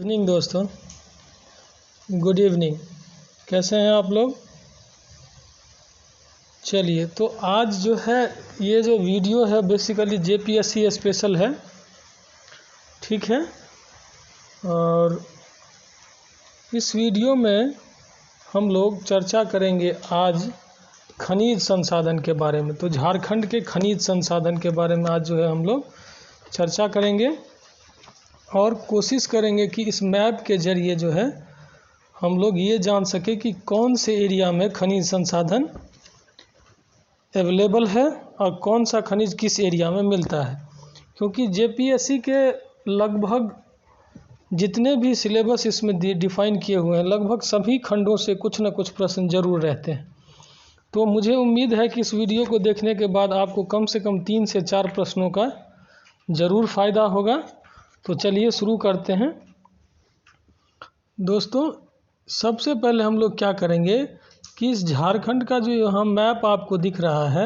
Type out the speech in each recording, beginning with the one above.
Evening दोस्तों, good evening. कैसे हैं आप लोग? चलिए, तो आज जो है ये जो वीडियो है बेसिकली जेपीएससी स्पेशल है, ठीक है। और इस वीडियो में हम लोग चर्चा करेंगे आज खनिज संसाधन के बारे में। तो झारखंड के खनिज संसाधन के बारे में आज जो है हम लोग चर्चा करेंगे और कोशिश करेंगे कि इस मैप के ज़रिए जो है हम लोग ये जान सके कि कौन से एरिया में खनिज संसाधन अवेलेबल है और कौन सा खनिज किस एरिया में मिलता है। क्योंकि जेपीएससी के लगभग जितने भी सिलेबस इसमें डिफ़ाइन किए हुए हैं, लगभग सभी खंडों से कुछ न कुछ प्रश्न जरूर रहते हैं। तो मुझे उम्मीद है कि इस वीडियो को देखने के बाद आपको कम से कम 3 से 4 प्रश्नों का ज़रूर फ़ायदा होगा। तो चलिए शुरू करते हैं। दोस्तों, सबसे पहले हम लोग क्या करेंगे कि इस झारखंड का जो यहाँ मैप आपको दिख रहा है,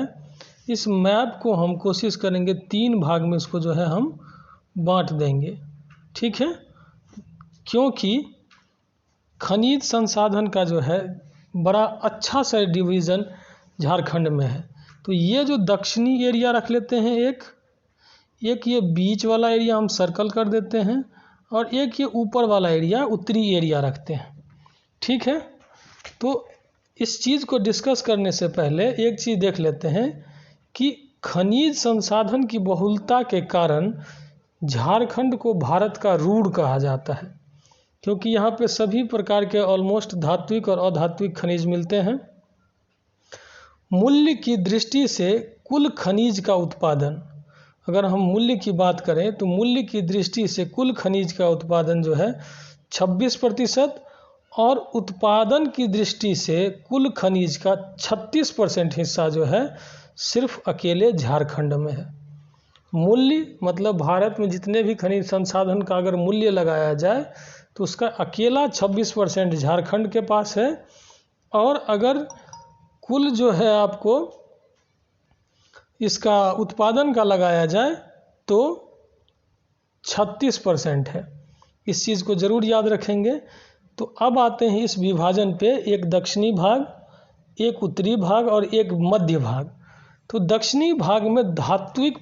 इस मैप को हम कोशिश करेंगे 3 भाग में इसको जो है हम बांट देंगे, ठीक है। क्योंकि खनिज संसाधन का जो है बड़ा अच्छा सा डिवीज़न झारखंड में है। तो ये जो दक्षिणी एरिया रख लेते हैं, एक ये बीच वाला एरिया हम सर्कल कर देते हैं और एक ये ऊपर वाला एरिया उत्तरी एरिया रखते हैं, ठीक है। तो इस चीज़ को डिस्कस करने से पहले एक चीज़ देख लेते हैं कि खनिज संसाधन की बहुलता के कारण झारखंड को भारत का रूड़ कहा जाता है, क्योंकि यहाँ पे सभी प्रकार के ऑलमोस्ट धात्विक और अधात्विक खनिज मिलते हैं। मूल्य की दृष्टि से कुल खनिज का उत्पादन, अगर हम मूल्य की बात करें तो मूल्य की दृष्टि से कुल खनिज का उत्पादन जो है 26% और उत्पादन की दृष्टि से कुल खनिज का 36% हिस्सा जो है सिर्फ अकेले झारखंड में है। मूल्य मतलब भारत में जितने भी खनिज संसाधन का अगर मूल्य लगाया जाए तो उसका अकेला 26% झारखंड के पास है। और अगर कुल जो है आपको इसका उत्पादन का लगाया जाए तो 36% है। इस चीज़ को ज़रूर याद रखेंगे। तो अब आते हैं इस विभाजन पे, एक दक्षिणी भाग, एक उत्तरी भाग और एक मध्य भाग। तो दक्षिणी भाग में धात्विक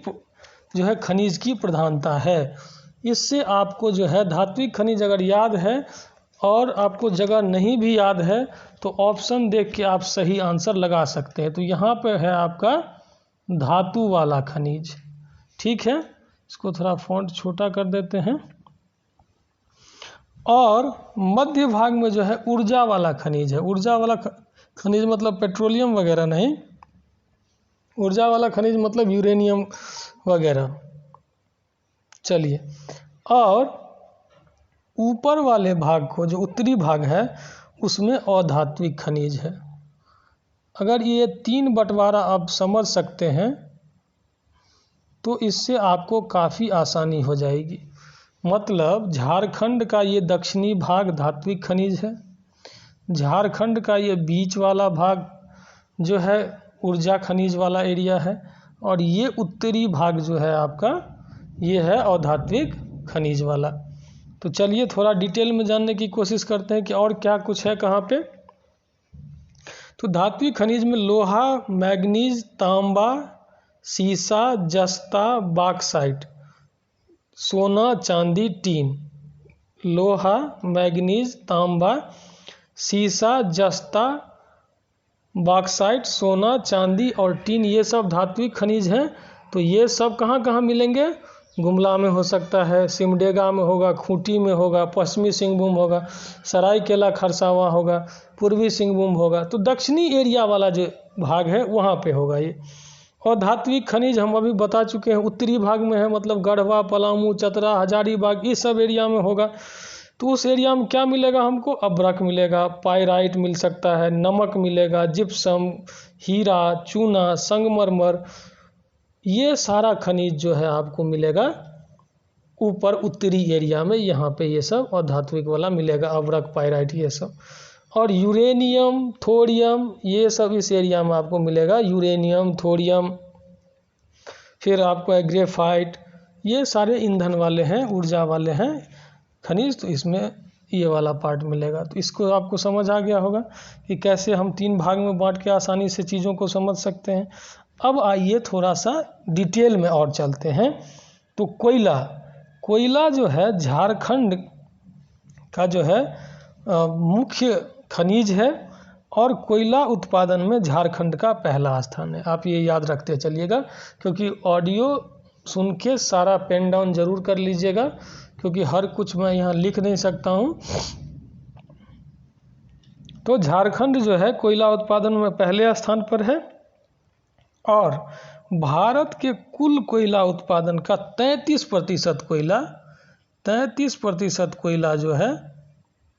जो है खनिज की प्रधानता है। इससे आपको जो है धात्विक खनिज अगर याद है और आपको जगह नहीं भी याद है तो ऑप्शन देख के आप सही आंसर लगा सकते हैं। तो यहाँ पे है आपका धातु वाला खनिज, ठीक है। इसको थोड़ा फॉन्ट छोटा कर देते हैं। और मध्य भाग में जो है ऊर्जा वाला खनिज है। ऊर्जा वाला खनिज मतलब पेट्रोलियम वगैरह नहीं, ऊर्जा वाला खनिज मतलब यूरेनियम वगैरह। चलिए, और ऊपर वाले भाग को जो उत्तरी भाग है उसमें अधात्विक खनिज है। अगर ये 3 बंटवारा आप समझ सकते हैं तो इससे आपको काफ़ी आसानी हो जाएगी। मतलब झारखंड का ये दक्षिणी भाग धात्विक खनिज है, झारखंड का ये बीच वाला भाग जो है ऊर्जा खनिज वाला एरिया है, और ये उत्तरी भाग जो है आपका ये है अधात्विक खनिज वाला। तो चलिए थोड़ा डिटेल में जानने की कोशिश करते हैं कि और क्या कुछ है कहाँ पे। तो धात्विक खनिज में लोहा, मैग्नीज, तांबा, सीसा, जस्ता, बॉक्साइट, सोना, चांदी, टीन। लोहा, मैग्नीज, तांबा, सीसा, जस्ता, बॉक्साइट, सोना, चांदी और टीन, ये सब धात्विक खनिज हैं। तो ये सब कहाँ कहाँ मिलेंगे? गुमला में हो सकता है, सिमडेगा में होगा, खूंटी में होगा, पश्चिमी सिंहभूम होगा, सरायकेला खरसावां होगा, पूर्वी सिंहभूम होगा। तो दक्षिणी एरिया वाला जो भाग है वहाँ पे होगा ये। और धात्विक खनिज हम अभी बता चुके हैं उत्तरी भाग में है, मतलब गढ़वा, पलामू, चतरा, हजारीबाग, इस सब एरिया में होगा। तो उस एरिया में क्या मिलेगा हमको? अभ्रक मिलेगा, पायराइट मिल सकता है, नमक मिलेगा, जिप्सम, हीरा, चूना, संगमरमर, ये सारा खनिज जो है आपको मिलेगा ऊपर उत्तरी एरिया में। यहाँ पे ये सब और धात्विक वाला मिलेगा, अभ्रक, पायराइट, ये सब। और यूरेनियम, थोरियम, ये सब इस एरिया में आपको मिलेगा। यूरेनियम, थोरियम, फिर आपको ग्रेफाइट, ये सारे ईंधन वाले हैं, ऊर्जा वाले हैं। खनिज, तो इसमें ये वाला पार्ट मिलेगा। तो इसको आपको समझ आ गया होगा कि कैसे हम 3 भाग में बांट के आसानी से चीज़ों को समझ सकते हैं। अब आइए थोड़ा सा डिटेल में और चलते हैं। तो कोयला जो है झारखंड का जो है मुख्य खनिज है और कोयला उत्पादन में झारखंड का पहला स्थान है। आप ये याद रखते चलिएगा, क्योंकि ऑडियो सुन के सारा पेन डाउन जरूर कर लीजिएगा, क्योंकि हर कुछ मैं यहाँ लिख नहीं सकता हूँ। तो झारखंड जो है कोयला उत्पादन में पहले स्थान पर है और भारत के कुल कोयला उत्पादन का 33% कोयला जो है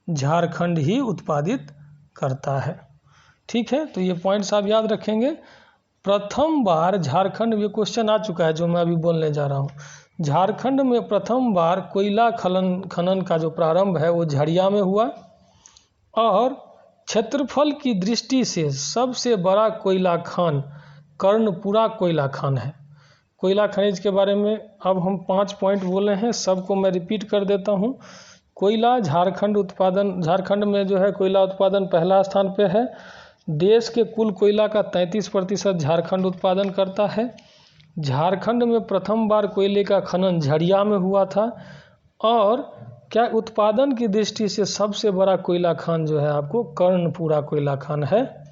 झारखंड ही उत्पादित करता है। ठीक है, तो ये पॉइंट्स आप याद रखेंगे। प्रथम बार झारखंड में क्वेश्चन आ चुका है जो मैं अभी बोलने जा रहा हूँ। झारखंड में प्रथम बार कोयला खनन का जो प्रारंभ है वो झरिया में हुआ और क्षेत्रफल की दृष्टि से सबसे बड़ा कोयला खान कर्णपुरा कोयला खान है। कोयला खनिज के बारे में अब हम 5 पॉइंट बोले हैं, सबको मैं रिपीट कर देता हूँ। कोयला झारखंड में जो है कोयला उत्पादन पहला स्थान पे है। देश के कुल कोयला का 33% झारखंड उत्पादन करता है। झारखंड में प्रथम बार कोयले का खनन झरिया में हुआ था और क्या उत्पादन की दृष्टि से सबसे बड़ा कोयला खान जो है आपको कर्णपुरा कोयला खान है।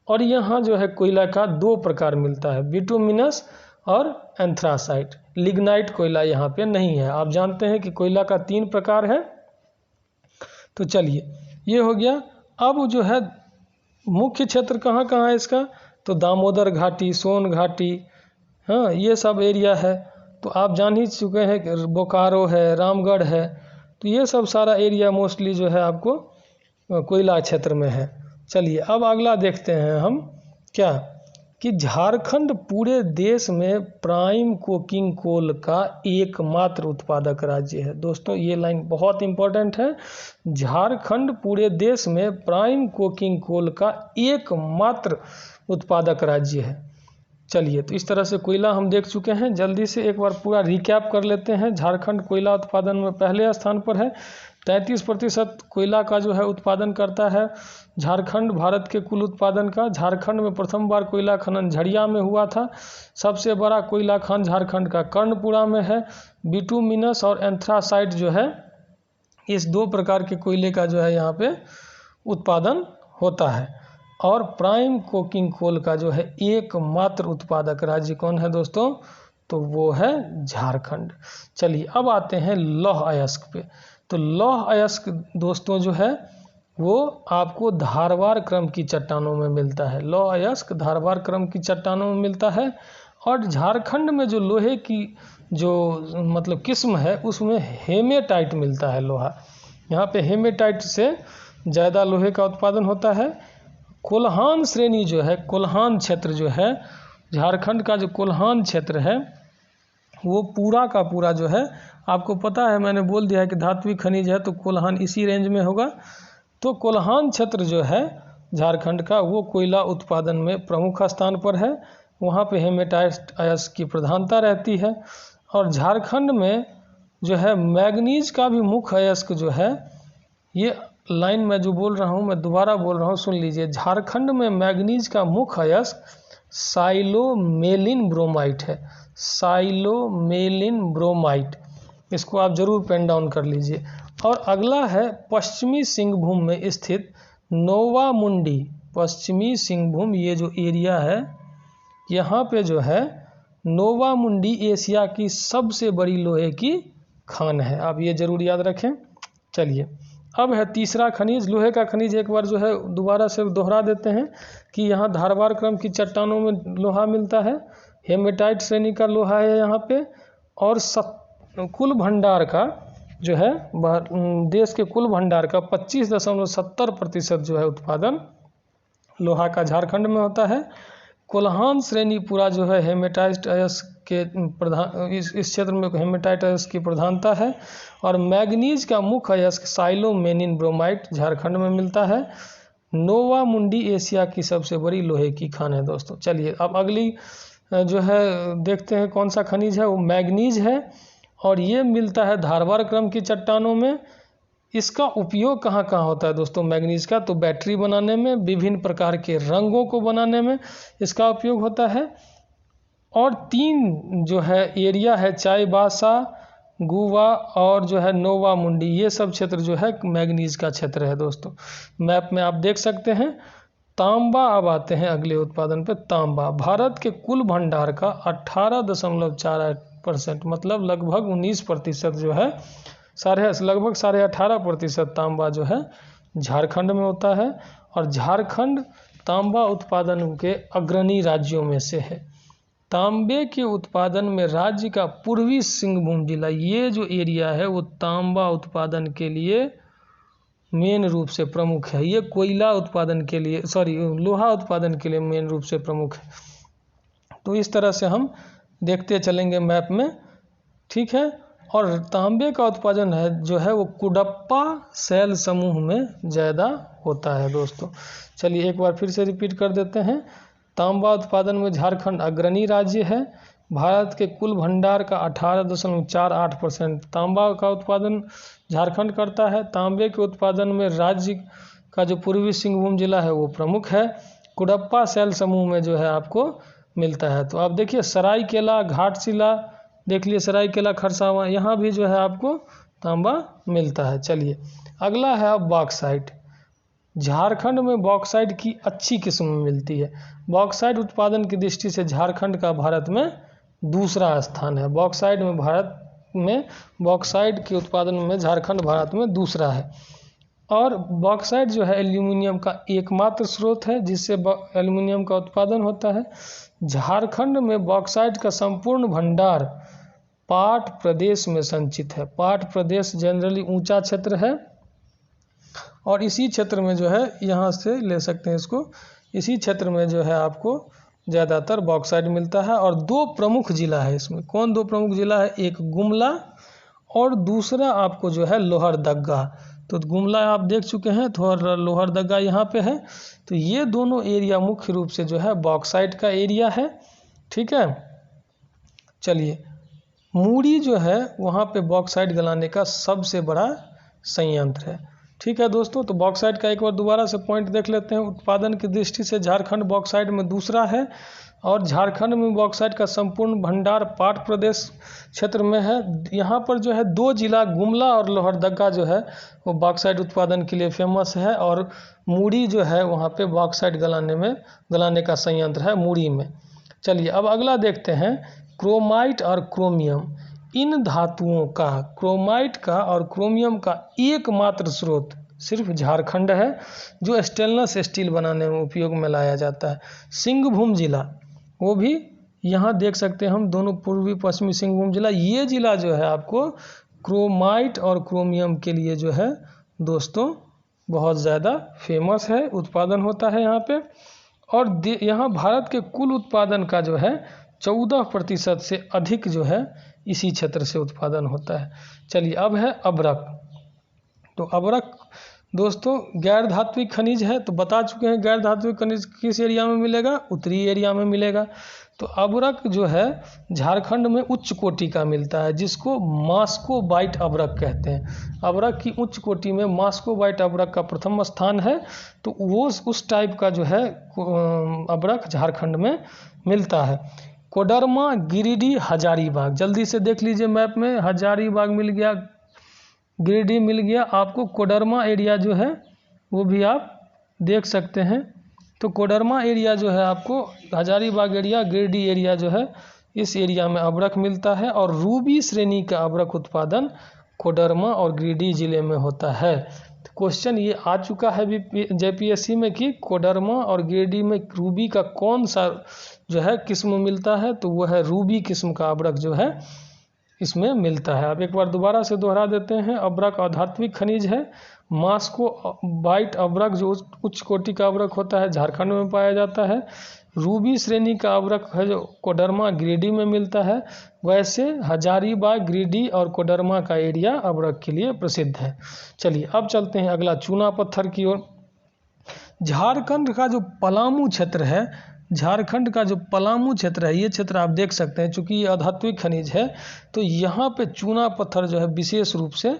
और यहाँ जो है कोयला का 2 प्रकार मिलता है, बिटुमिनस और एंथ्रासाइट। लिग्नाइट कोयला यहाँ पे नहीं है। आप जानते हैं कि कोयला का 3 प्रकार है। तो चलिए, ये हो गया। अब जो है मुख्य क्षेत्र कहाँ कहाँ है इसका, तो दामोदर घाटी, सोन घाटी, हाँ ये सब एरिया है। तो आप जान ही चुके हैं कि बोकारो है, रामगढ़ है, तो ये सब सारा एरिया मोस्टली जो है आपको कोयला क्षेत्र में है। चलिए अब अगला देखते हैं हम क्या, कि झारखंड पूरे देश में प्राइम कोकिंग कोल का एकमात्र उत्पादक राज्य है। दोस्तों ये लाइन बहुत इंपॉर्टेंट है। झारखंड पूरे देश में प्राइम कोकिंग कोल का एकमात्र उत्पादक राज्य है। चलिए, तो इस तरह से कोयला हम देख चुके हैं। जल्दी से एक बार पूरा रिकैप कर लेते हैं। झारखंड कोयला उत्पादन में पहले स्थान पर है, 33% कोयला का जो है उत्पादन करता है झारखंड भारत के कुल उत्पादन का। झारखंड में प्रथम बार कोयला खनन झरिया में हुआ था। सबसे बड़ा कोयला खान झारखंड का कर्णपुरा में है। बिटुमिनस और एंथ्रासाइट जो है, इस 2 प्रकार के कोयले का जो है यहाँ पे उत्पादन होता है। और प्राइम कोकिंग कोल का जो है एकमात्र उत्पादक राज्य कौन है दोस्तों, तो वो है झारखंड। चलिए अब आते हैं लौह अयस्क पे। तो लौह अयस्क दोस्तों जो है वो आपको धारवाड़ क्रम की चट्टानों में मिलता है। लौह अयस्क धारवाड़ क्रम की चट्टानों में मिलता है। और झारखंड में जो लोहे की जो मतलब किस्म है उसमें हेमेटाइट मिलता है लोहा। यहाँ पे हेमेटाइट से ज़्यादा लोहे का उत्पादन होता है। कोल्हान श्रेणी जो है, कोल्हान क्षेत्र जो है, झारखंड का जो कोल्हान क्षेत्र है वो पूरा का पूरा जो है आपको पता है, मैंने बोल दिया है कि धात्विक खनिज है तो कोल्हान इसी रेंज में होगा। तो कोल्हान क्षेत्र जो है झारखंड का वो कोयला उत्पादन में प्रमुख स्थान पर है। वहाँ पे हेमेटाइट अयस्क की प्रधानता रहती है। और झारखंड में जो है मैग्नीज का भी मुख्य अयस्क जो है, ये लाइन में जो बोल रहा हूँ मैं दोबारा बोल रहा हूँ, सुन लीजिए। झारखंड में मैग्नीज का मुख्य अयस्क साइलोमेलिन ब्रोमाइट है। साइलोमेलिन ब्रोमाइट, इसको आप जरूर पेन डाउन कर लीजिए। और अगला है पश्चिमी सिंहभूम में स्थित नोवा मुंडी। पश्चिमी सिंहभूम ये जो एरिया है यहाँ पे जो है नोवा मुंडी एशिया की सबसे बड़ी लोहे की खान है। आप ये जरूर याद रखें। चलिए अब है तीसरा खनिज, लोहे का खनिज। एक बार जो है दोबारा से दोहरा देते हैं कि यहाँ धारवाड़ क्रम की चट्टानों में लोहा मिलता है। हेमेटाइट श्रेणी का लोहा है यहाँ पे। और कुल भंडार का जो है देश के कुल भंडार का 25.70% जो है उत्पादन लोहा का झारखंड में होता है। कोल्हान श्रेणी पूरा जो है हेमेटाइट अयस्क के इस क्षेत्र में हेमेटाइट अयस्क की प्रधानता है। और मैग्नीज का मुख्य अयस्क साइलोमेलिन ब्रोमाइट झारखंड में मिलता है। नोवा मुंडी एशिया की सबसे बड़ी लोहे की खान है दोस्तों। चलिए अब अगली जो है देखते हैं कौन सा खनिज है, वो मैग्नीज है। और ये मिलता है धारवाड़ क्रम की चट्टानों में। इसका उपयोग कहाँ कहाँ होता है दोस्तों मैग्नीज का? तो बैटरी बनाने में, विभिन्न प्रकार के रंगों को बनाने में इसका उपयोग होता है। और 3 जो है एरिया है, चाईबासा, गुवा और जो है नोवा मुंडी, ये सब क्षेत्र जो है मैग्नीज का क्षेत्र है दोस्तों। मैप में आप देख सकते हैं। तांबा, अब आते हैं अगले उत्पादन पे। तांबा भारत के कुल भंडार का 18.48% मतलब लगभग 19% जो है, लगभग 18.5% तांबा जो है झारखंड में होता है। और झारखंड तांबा उत्पादन के अग्रणी राज्यों में से है। तांबे के उत्पादन में राज्य का पूर्वी सिंहभूम जिला, ये जो एरिया है वो तांबा उत्पादन के लिए मेन रूप से प्रमुख है। ये कोयला उत्पादन के लिए, लोहा उत्पादन के लिए मेन रूप से प्रमुख है। तो इस तरह से हम देखते चलेंगे मैप में, ठीक है। और तांबे का उत्पादन है जो है वो कुडप्पा शैल समूह में ज़्यादा होता है दोस्तों। चलिए एक बार फिर से रिपीट कर देते हैं। तांबा उत्पादन में झारखंड अग्रणी राज्य है। भारत के कुल भंडार का 18.48% तांबा का उत्पादन झारखंड करता है। तांबे के उत्पादन में राज्य का जो पूर्वी सिंहभूम जिला है वो प्रमुख है। कुडप्पा शैल समूह में जो है आपको मिलता है। तो आप देखिए सरायकेला, घाटशिला देख लिए, सरायकेला, खरसावां, यहाँ भी जो है आपको तांबा मिलता है। चलिए अगला है अब बॉक्साइट। झारखंड में बॉक्साइट की अच्छी किस्म मिलती है। बॉक्साइट उत्पादन की दृष्टि से झारखंड का भारत में दूसरा स्थान है। बॉक्साइट के उत्पादन में झारखंड भारत में दूसरा है। और बॉक्साइट जो है एल्यूमिनियम का एकमात्र स्रोत है जिससे एल्यूमिनियम का उत्पादन होता है। झारखंड में बॉक्साइट का संपूर्ण भंडार पाट प्रदेश में संचित है। पाट प्रदेश जनरली ऊंचा क्षेत्र है और इसी क्षेत्र में जो है, यहाँ से ले सकते हैं इसको, इसी क्षेत्र में जो है आपको ज़्यादातर बॉक्साइट मिलता है। और 2 प्रमुख जिला है इसमें। कौन 2 प्रमुख जिला है? एक गुमला और दूसरा आपको जो है लोहरदगा। तो गुमला आप देख चुके हैं, तो लोहरदगा यहाँ पे है। तो ये दोनों एरिया मुख्य रूप से जो है बॉक्साइट का एरिया है, ठीक है। चलिए मूरी जो है वहाँ पे बॉक्साइट गलाने का सबसे बड़ा संयंत्र है, ठीक है दोस्तों। तो बॉक्साइट का एक बार दोबारा से पॉइंट देख लेते हैं। उत्पादन की दृष्टि से झारखंड बॉक्साइट में दूसरा है और झारखंड में बॉक्साइट का संपूर्ण भंडार पाट प्रदेश क्षेत्र में है। यहाँ पर जो है 2 जिला गुमला और लोहरदगा जो है वो बॉक्साइट उत्पादन के लिए फेमस है। और मूरी जो है वहाँ पे बॉक्साइट गलाने का संयंत्र है मूरी में। चलिए अब अगला देखते हैं क्रोमाइट और क्रोमियम। इन धातुओं का, क्रोमाइट का और क्रोमियम का एकमात्र स्रोत सिर्फ झारखंड है जो स्टेनलेस स्टील बनाने में उपयोग में लाया जाता है। सिंहभूम जिला, वो भी यहाँ देख सकते हैं हम, दोनों पूर्वी पश्चिमी सिंहभूम जिला, ये जिला जो है आपको क्रोमाइट और क्रोमियम के लिए जो है दोस्तों बहुत ज़्यादा फेमस है, उत्पादन होता है यहाँ पे। और यहाँ भारत के कुल उत्पादन का जो है 14% से अधिक जो है इसी क्षेत्र से उत्पादन होता है। चलिए अब है अभ्रक। तो अभ्रक दोस्तों गैर धात्विक खनिज है, तो बता चुके हैं गैर धात्विक खनिज किस एरिया में मिलेगा? उत्तरी एरिया में मिलेगा। तो अभ्रक जो है झारखंड में उच्च कोटि का मिलता है जिसको मास्कोबाइट अभ्रक कहते हैं। अभ्रक की उच्च कोटि में मास्कोबाइट अभ्रक का प्रथम स्थान है। तो वो उस टाइप का जो है अभ्रक झारखंड में मिलता है। कोडरमा, गिरिडीह, हजारीबाग, जल्दी से देख लीजिए मैप में। हजारीबाग मिल गया, गिरिडीह मिल गया, आपको कोडरमा एरिया जो है वो भी आप देख सकते हैं। तो कोडरमा एरिया जो है आपको, हजारीबाग एरिया, गिरिडीह एरिया जो है, इस एरिया में अभ्रक मिलता है। और रूबी श्रेणी का अभ्रक उत्पादन कोडरमा और गिरिडीह जिले में होता है। तो क्वेश्चन ये आ चुका है JPSC में कि कोडरमा और गिरिडीह में रूबी का कौन सा जो है किस्म मिलता है? तो वो है रूबी किस्म का अभ्रक जो है इसमें मिलता है। अब एक बार दोबारा से दोहरा देते हैं। अभ्रक अधात्विक खनिज है। मास्कोबाइट अभ्रक जो उच्च कोटि का अभ्रक होता है झारखंड में पाया जाता है। रूबी श्रेणी का अभ्रक है जो कोडरमा गिरिडीह में मिलता है। वैसे हजारीबाग, गिरिडीह और कोडरमा का एरिया अभ्रक के लिए प्रसिद्ध है। चलिए अब चलते हैं अगला चूना पत्थर की ओर। झारखंड का जो पलामू क्षेत्र है, झारखंड का जो पलामू क्षेत्र है, ये क्षेत्र आप देख सकते हैं, चूँकि ये अधात्विक खनिज है तो यहाँ पे चूना पत्थर जो है विशेष रूप से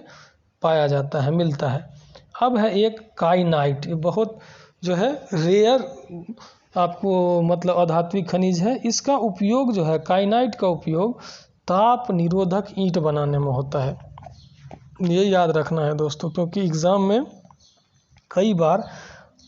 पाया जाता है, मिलता है। अब है एक काइनाइट, ये बहुत जो है रेयर आपको मतलब अधात्विक खनिज है। इसका उपयोग जो है, काइनाइट का उपयोग ताप निरोधक ईंट बनाने में होता है। ये याद रखना है दोस्तों, क्योंकि एग्ज़ाम में कई बार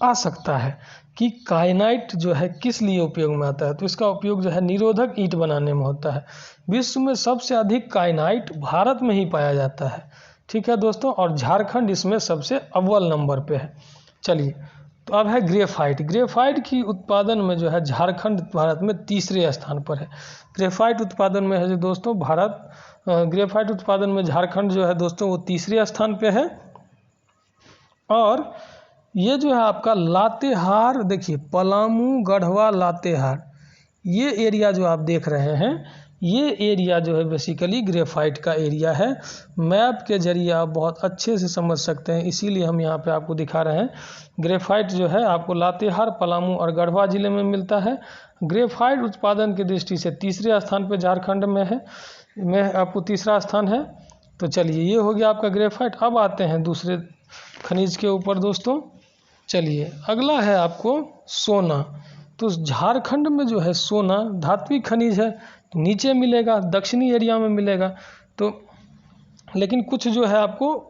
आ सकता है कि काइनाइट जो है किस लिए उपयोग में आता है। तो इसका उपयोग जो है निरोधक ईंट बनाने में होता है। विश्व में सबसे अधिक काइनाइट भारत में ही पाया जाता है, ठीक है दोस्तों, और झारखंड इसमें सबसे अव्वल नंबर पे है। चलिए, तो अब है ग्रेफाइट। ग्रेफाइट की उत्पादन में जो है झारखंड भारत में तीसरे स्थान पर है। ग्रेफाइट उत्पादन में है जो दोस्तों ग्रेफाइट उत्पादन में झारखंड जो है दोस्तों वो तीसरे स्थान पे है। और ये जो है आपका लातेहार, देखिए पलामू, गढ़वा, लातेहार, ये एरिया जो आप देख रहे हैं, ये एरिया जो है बेसिकली ग्रेफाइट का एरिया है। मैप के जरिए आप बहुत अच्छे से समझ सकते हैं, इसीलिए हम यहाँ पे आपको दिखा रहे हैं। ग्रेफाइट जो है आपको लातेहार, पलामू और गढ़वा जिले में मिलता है। ग्रेफाइट उत्पादन की दृष्टि से तीसरे स्थान पे झारखंड में आपको तीसरा स्थान है। तो चलिए, ये हो गया आपका ग्रेफाइट। अब आते हैं दूसरे खनिज के ऊपर दोस्तों। चलिए, अगला है आपको सोना। तो झारखंड में जो है सोना धात्विक खनिज है, तो नीचे मिलेगा, दक्षिणी एरिया में मिलेगा। तो लेकिन कुछ जो है आपको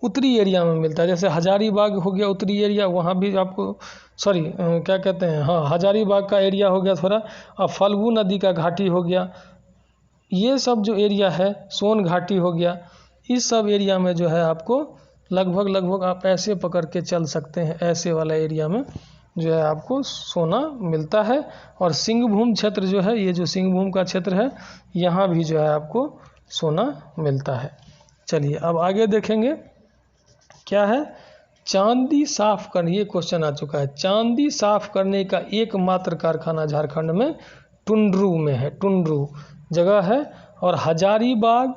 उत्तरी एरिया में मिलता है, जैसे हजारीबाग हो गया उत्तरी एरिया, वहाँ भी आपको क्या कहते हैं, हाँ, हजारीबाग का एरिया हो गया थोड़ा, और फल्गु नदी का घाटी हो गया। ये सब जो एरिया है, सोन घाटी हो गया, इस सब एरिया में जो है आपको लगभग आप ऐसे पकड़ के चल सकते हैं, ऐसे वाला एरिया में जो है आपको सोना मिलता है। और सिंहभूम क्षेत्र जो है, ये जो सिंहभूम का क्षेत्र है, यहाँ भी जो है आपको सोना मिलता है। चलिए, अब आगे देखेंगे क्या है। चांदी साफ करने, ये क्वेश्चन आ चुका है। चांदी साफ करने का एकमात्र कारखाना झारखंड में टुंड्रू में है, टुंड्रू जगह है। और हजारीबाग,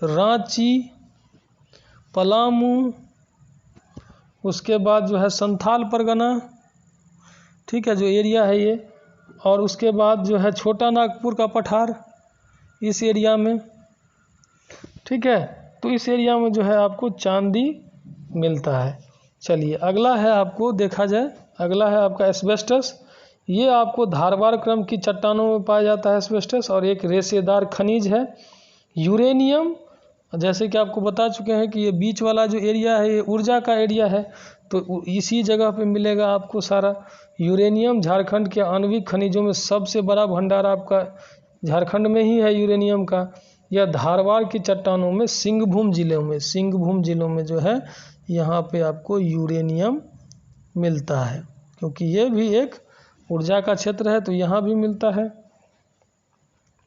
रांची, पलामू, उसके बाद जो है संथाल परगना, ठीक है, जो एरिया है ये, और उसके बाद जो है छोटा नागपुर का पठार, इस एरिया में, ठीक है। तो इस एरिया में जो है आपको चांदी मिलता है। चलिए, अगला है आपको देखा जाए, अगला है आपका एस्बेस्टस। ये आपको धारवाड़ क्रम की चट्टानों में पाया जाता है एस्बेस्टस, और एक रेशेदार खनिज है। यूरेनियम, जैसे कि आपको बता चुके हैं कि ये बीच वाला जो एरिया है ये ऊर्जा का एरिया है, तो इसी जगह पे मिलेगा आपको सारा यूरेनियम। झारखंड के आणविक खनिजों में सबसे बड़ा भंडार आपका झारखंड में ही है यूरेनियम का। यह धारवाड़ की चट्टानों में सिंहभूम जिलों में जो है यहाँ पे आपको यूरेनियम मिलता है, क्योंकि ये भी एक ऊर्जा का क्षेत्र है, तो यहाँ भी मिलता है।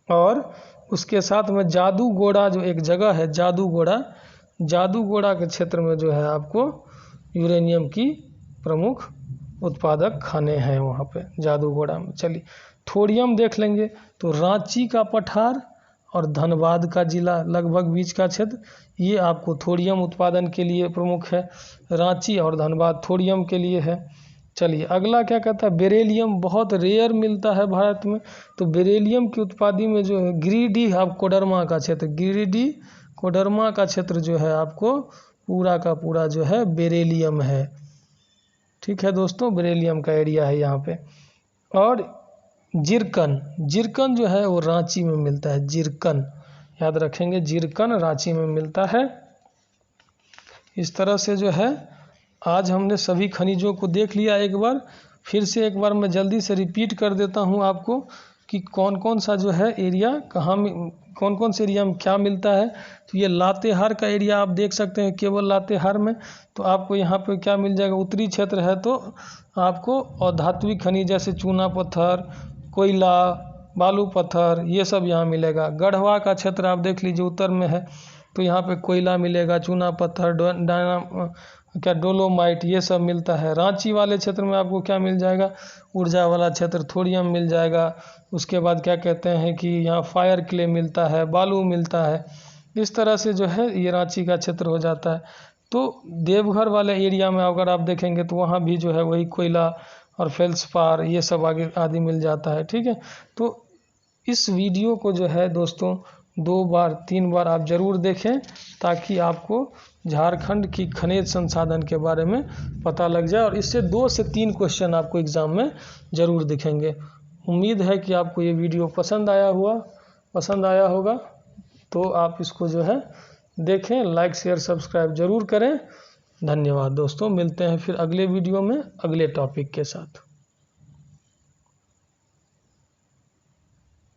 और उसके साथ में जादूगोड़ा जो एक जगह है, जादूगोड़ा के क्षेत्र में जो है आपको यूरेनियम की प्रमुख उत्पादक खाने हैं वहाँ पे जादूगोड़ा में। चलिए, थोरियम देख लेंगे। तो रांची का पठार और धनबाद का जिला, लगभग बीच का क्षेत्र, ये आपको थोरियम उत्पादन के लिए प्रमुख है। रांची और धनबाद थोरियम के लिए है। चलिए, अगला क्या कहता है, बेरेलियम बहुत रेयर मिलता है भारत में। तो बेरेलियम की उत्पादन में जो है गिरिडीह, आप कोडरमा का क्षेत्र, गिरिडीह कोडरमा का क्षेत्र जो है आपको पूरा का पूरा जो है बेरेलियम है, ठीक है दोस्तों, बेरेलियम का एरिया है यहाँ पे। और जिरकन जो है वो रांची में मिलता है, जिरकन याद रखेंगे, जिरकन रांची में मिलता है। इस तरह से जो है आज हमने सभी खनिजों को देख लिया। एक बार फिर से एक बार मैं जल्दी से रिपीट कर देता हूँ आपको कि कौन कौन सा जो है एरिया कहाँ में, कौन कौन से एरिया में क्या मिलता है। तो ये लातेहार का एरिया आप देख सकते हैं, केवल लातेहार में तो आपको यहाँ पे क्या मिल जाएगा, उत्तरी क्षेत्र है तो आपको अधात्विक खनिज जैसे चूना पत्थर, कोयला, बालू पत्थर, ये सब यहाँ मिलेगा। गढ़वा का क्षेत्र आप देख लीजिए उत्तर में है, तो यहाँ पे कोयला मिलेगा, चूना पत्थर, डोलोमाइट, ये सब मिलता है। रांची वाले क्षेत्र में आपको क्या मिल जाएगा, ऊर्जा वाला क्षेत्र, थोरियम मिल जाएगा। उसके बाद क्या कहते हैं कि यहाँ फायर क्ले मिलता है, बालू मिलता है। इस तरह से जो है ये रांची का क्षेत्र हो जाता है। तो देवघर वाले एरिया में अगर आप देखेंगे तो वहाँ भी जो है वही कोयला और फेल्सपार ये सब आगे आदि मिल जाता है, ठीक है। तो इस वीडियो को जो है दोस्तों 2 बार 3 बार आप ज़रूर देखें, ताकि आपको झारखंड की खनिज संसाधन के बारे में पता लग जाए। और इससे 2 से 3 क्वेश्चन आपको एग्ज़ाम में ज़रूर दिखेंगे। उम्मीद है कि आपको ये वीडियो पसंद आया होगा। तो आप इसको जो है देखें, लाइक शेयर सब्सक्राइब ज़रूर करें। धन्यवाद दोस्तों, मिलते हैं फिर अगले वीडियो में अगले टॉपिक के साथ।